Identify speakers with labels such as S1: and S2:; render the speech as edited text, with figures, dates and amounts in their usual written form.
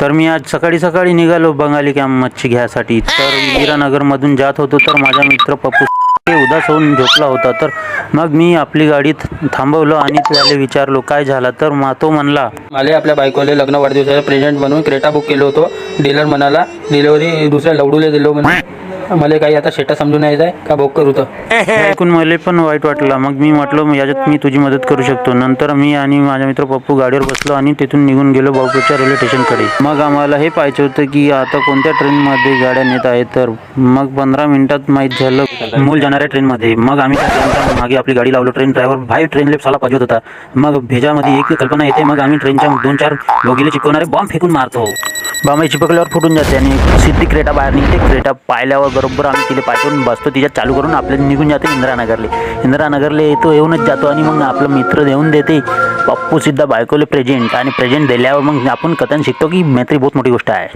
S1: तर मी आज सकाळी सकाळी निघालो बंगाली कॅम्प मच्छी घ्यायसाठी. तर इंदिरानगरमधून जात होतो तर माझा मित्र पप्पू उदास होऊन झोपला होता. तर मग मी आपली गाडी थांबवलं आणि त्याला विचारलो काय झालं. तर तो म्हणला,
S2: मला आपल्या बायकोले लग्न वाढदिवसाचं प्रेझेंट म्हणून क्रेटा बुक केलं होतं. डीलर म्हणाला डिलिव्हरी दुसऱ्या लवडूला दिलो म्हणून. मला काही आता शेटा समजून यायचं आहे का बुक करू तर.
S1: ऐकून मला पण वाईट वाटलं. मग मी म्हटलं याच्यात मी तुझी मदत करू शकतो. नंतर मी आणि माझा मित्र पप्पू गाडीवर बसलो आणि तिथून निघून गेलो बावपूरच्या रेल्वे स्टेशनकडे. मग आम्हाला हे पाहायचं होतं की आता कोणत्या ट्रेनमध्ये गाड्या नेत आहेत. तर मग 15 मिनिटात माहीत झालं मूल जाणाऱ्या ट्रेनमध्ये. मग आम्ही त्या ट्रेनच्या मागे आपली गाडी लावलो. ट्रेन ड्रायव्हर भाई ट्रेन लेफ्टला पाहिजे होता. मग भेजामध्ये एक कल्पना येते. मग आम्ही ट्रेनच्या 2-4 बोगीला चिपकवणारे बॉम्ब फेकून मारतो. बॉम्ब चिपकल्यावर फुटून जाते आणि सिद्धी क्रेटा बाहेर निघते. क्रेटा पाहिल्यावर बरोबर आम्ही तिला पाठवून बसतो. तिच्यात चालू करून आपल्याला निघून जातो इंदिरानगरले येतो. येऊनच जातो आणि मग आपला मित्र देऊन देते पप्पू सिद्धा बायकोले प्रेझेंट. आणि प्रेझेंट दिल्यावर मग आपण कथन शिकतो की मैत्री बहुत मोठी गोष्ट आहे.